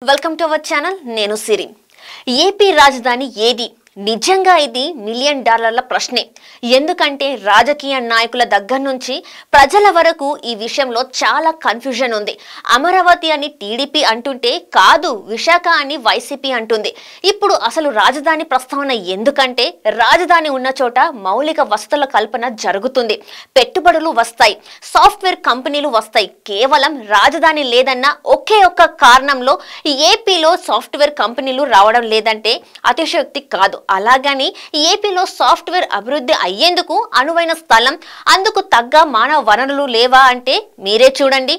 welcome to our channel నేను సిరి AP రాజధాని ఏది నిజంగా ఇది మిలియన్ డాలర్ల ప్రశ్నే ఎందుకంటే రాజకీయ నాయకుల దగ్గర నుంచి ప్రజల వరకు ఈ విషయంలో చాలా కన్ఫ్యూజన్ ఉంది అమరావతి అని టీడీపీ అంటుంటే కాదు విశాఖ అని వైసీపీ అంటుంది ఇప్పుడు అసలు రాజధాని ప్రస్తావన ఎందుకంటే రాజధాని ఉన్న చోట మౌలిక వసతుల కల్పన జరుగుతుంది పెట్టుబడులు వస్తాయి సాఫ్ట్వేర్ కంపెనీలు వస్తాయి కేవలం రాజధాని లేదన్న ఒకే ఒక్క కారణంలో ఏపీలో సాఫ్ట్వేర్ కంపెనీలు రావడం లేదంటే అతిశయోక్తి కాదు అలాగని ఏపీలో సాఫ్ట్వేర్ అభివృద్ధి అయ్యేందుకు అనువైన స్థలం అందుకు తగ్గ మానవ వనరులు లేవా అంటే మీరే చూడండి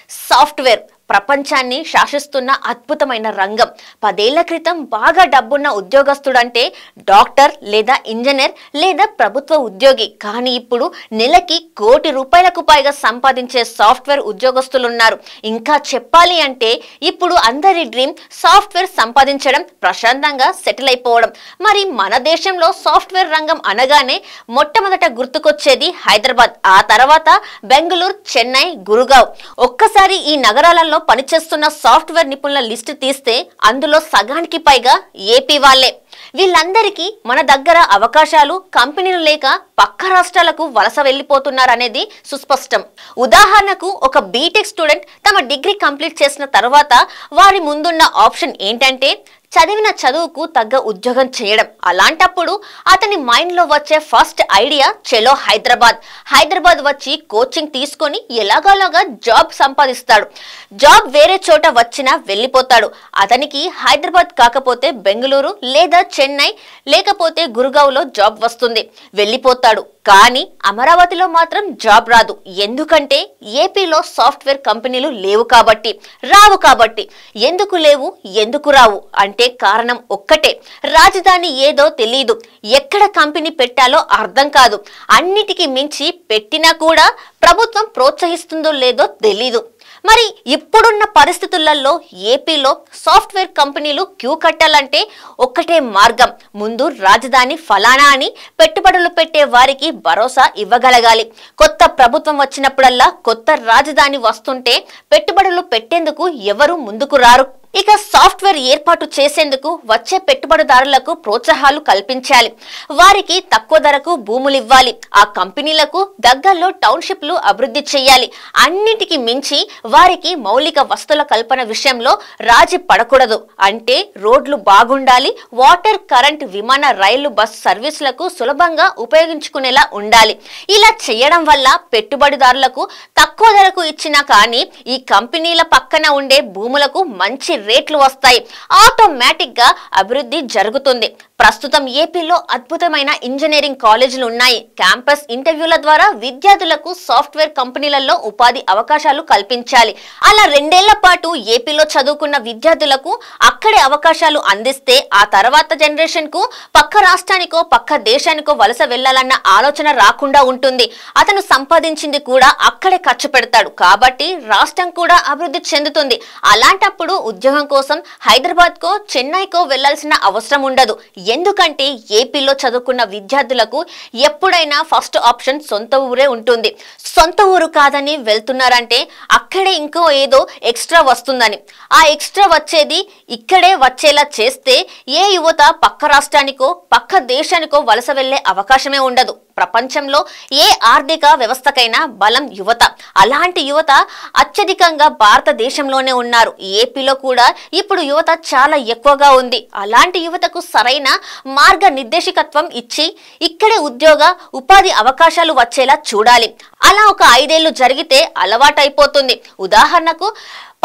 సాఫ్ట్వేర్ ప్రపంచాన్ని శాసిస్తున్న అద్భుతమైన రంగం 10 ఏళ్ల క్రితం బాగా డబ్బున్న ఉద్యోగస్తుడంటే డాక్టర్ లేదా ఇంజనీర్ లేదా ప్రభుత్వ ఉద్యోగి కానీ ఇప్పుడు నెలకి ₹1 కోటి పైగా సంపాదించే సాఫ్ట్వేర్ ఉద్యోగస్తులు ఉన్నారు ఇంకా చెప్పాలి అంటే ఇప్పుడు అందరి డ్రీమ్ సాఫ్ట్వేర్ సంపాదించడం ప్రశాంతంగా సెటిల్ అయిపోవడం మరి మన దేశంలో సాఫ్ట్వేర్ రంగం అనగానే మొట్టమొదట గుర్తుకొచ్చేది హైదరాబాద్ ఆ తర్వాత బెంగళూరు చెన్నై గురుగావ్ ఒక్కసారి ఈ నగరాలలో పనిచేస్తున్న సాఫ్ట్వేర్ నిపుణుల లిస్ట్ తీస్తే అందులో సగానికి పైగా ఏపీ వాళ్ళే వీళ్ళందరికీ మన దగ్గర అవకాశాలు కంపెనీలు లేక పక్క రాష్ట్రాలకు వలస వెళ్ళిపోతున్నారనేది సుస్పష్టం ఉదాహరణకు ఒక బీటెక్ స్టూడెంట్ తమ డిగ్రీ కంప్లీట్ చేసిన తర్వాత వారి ముందున్న ఆప్షన్ ఏంటంటే చదివిన చదువుకు తగ్గ ఉద్యోగం చేయడం అలాంటప్పుడు అతని మైండ్ లో వచ్చే ఫస్ట్ ఐడియా చలో హైదరాబాద్ వచ్చి కోచింగ్ తీసుకొని ఎలాగోలాగా జాబ్ సంపాదిస్తాడు జాబ్ వేరే చోట వచ్చినా వెళ్ళిపోతాడు అతనికి హైదరాబాద్ కాకపోతే బెంగళూరు లేదా చెన్నై లేకపోతే గురుగావ్లో జాబ్ వస్తుంది వెళ్ళిపోతాడు కానీ అమరావతిలో మాత్రం జాబ్ రాదు ఎందుకంటే ఏపీలో సాఫ్ట్వేర్ కంపెనీలు లేవు కాబట్టి రావు కాబట్టి ఎందుకు లేవు ఎందుకు రావు అంటే కారణం ఒక్కటే రాజధాని ఏదో తెలియదు ఎక్కడ కంపెనీ పెట్టాలో అర్థం కాదు అన్నిటికీ మించి పెట్టినా కూడా ప్రభుత్వం ప్రోత్సహిస్తుందో లేదో తెలీదు మరి ఇప్పుడున్న పరిస్థితులలో ఏపీలో సాఫ్ట్వేర్ కంపెనీలు క్యూ కట్టాలంటే ఒక్కటే మార్గం ముందు రాజధాని ఫలానా అని పెట్టుబడులు పెట్టే వారికి భరోసా ఇవ్వగలగాలి కొత్త ప్రభుత్వం వచ్చినప్పుడల్లా కొత్త రాజధాని వస్తుంటే పెట్టుబడులు పెట్టేందుకు ఎవరు ముందుకు రారు ఇక సాఫ్ట్వేర్ ఏర్పాటు చేసేందుకు వచ్చే పెట్టుబడిదారులకు ప్రోత్సాహాలు కల్పించాలి వారికి తక్కువ ధరకు భూములు ఇవ్వాలి ఆ కంపెనీలకు దగ్గరలో టౌన్షిప్లు అభివృద్ధి చేయాలి అన్నిటికీ మించి వారికి మౌలిక వసతుల కల్పన విషయంలో రాజీ పడకూడదు అంటే రోడ్లు బాగుండాలి వాటర్ కరెంట్ విమాన రైలు బస్ సర్వీసులకు సులభంగా ఉపయోగించుకునేలా ఉండాలి ఇలా చేయడం వల్ల పెట్టుబడిదారులకు తక్కువ ధరకు ఇచ్చినా కానీ ఈ కంపెనీల పక్కన ఉండే భూములకు మంచి రేట్లు వస్తాయి ఆటోమేటిక్ గా అభివృద్ధి జరుగుతుంది ప్రస్తుతం ఏపీలో అద్భుతమైన ఇంజనీరింగ్ కాలేజీలు ఉన్నాయి క్యాంపస్ ఇంటర్వ్యూల ద్వారా విద్యార్థులకు సాఫ్ట్వేర్ కంపెనీలలో ఉపాధి అవకాశాలు కల్పించాలి అలా 2 ఏళ్ల పాటు ఏపీలో చదువుకున్న విద్యార్థులకు అక్కడే అవకాశాలు అందిస్తే ఆ తర్వాత జనరేషన్ కు పక్క రాష్ట్రానికో పక్క దేశానికో వలస వెళ్లాలన్న ఆలోచన రాకుండా ఉంటుంది అతను సంపాదించింది కూడా అక్కడే ఖర్చు పెడతాడు కాబట్టి రాష్ట్రం కూడా అభివృద్ధి చెందుతుంది అలాంటప్పుడు ఉద్యోగం కోసం హైదరాబాద్ కో చెన్నైకో వెళ్లాల్సిన అవసరం ఉండదు ఎందుకంటే ఏపీలో చదువుకున్న విద్యార్థులకు ఎప్పుడైనా ఫస్ట్ ఆప్షన్ సొంత ఊరే ఉంటుంది సొంత ఊరు కాదని వెళ్తున్నారంటే అక్కడే ఇంకో ఏదో ఎక్స్ట్రా వస్తుందని ఆ ఎక్స్ట్రా వచ్చేది ఇక్కడే వచ్చేలా చేస్తే ఏ యువత పక్క రాష్ట్రానికో పక్క దేశానికో వలస వెళ్లే అవకాశమే ఉండదు ప్రపంచంలో ఏ ఆర్థిక వ్యవస్థకైనా బలం యువత అలాంటి యువత అత్యధికంగా భారతదేశంలోనే ఉన్నారు ఏపీలో కూడా ఇప్పుడు యువత చాలా ఎక్కువగా ఉంది అలాంటి యువతకు సరైన మార్గ నిర్దేశకత్వం ఇచ్చి ఇక్కడే ఉపాధి అవకాశాలు వచ్చేలా చూడాలి అలా ఒక 5 ఏళ్లు జరిగితే అలవాటైపోతుంది ఉదాహరణకు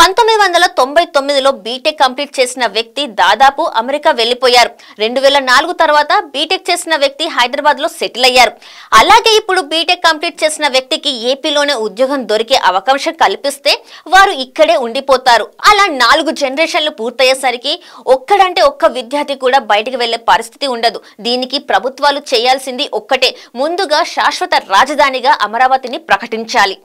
1999లో బీటెక్ కంప్లీట్ చేసిన వ్యక్తి దాదాపు అమెరికా వెళ్లిపోయారు 2004 తర్వాత బీటెక్ చేసిన వ్యక్తి హైదరాబాద్ లో సెటిల్ అయ్యారు అలాగే ఇప్పుడు బీటెక్ కంప్లీట్ చేసిన వ్యక్తికి ఏపీలోనే ఉద్యోగం దొరికే అవకాశం కల్పిస్తే వారు ఇక్కడే ఉండిపోతారు అలా 4 జనరేషన్లు పూర్తయ్యేసరికి ఒక్కడంటే ఒక్క విద్యార్థి కూడా బయటికి వెళ్లే పరిస్థితి ఉండదు దీనికి ప్రభుత్వాలు చేయాల్సింది ఒక్కటే ముందుగా శాశ్వత రాజధానిగా అమరావతిని ప్రకటించాలి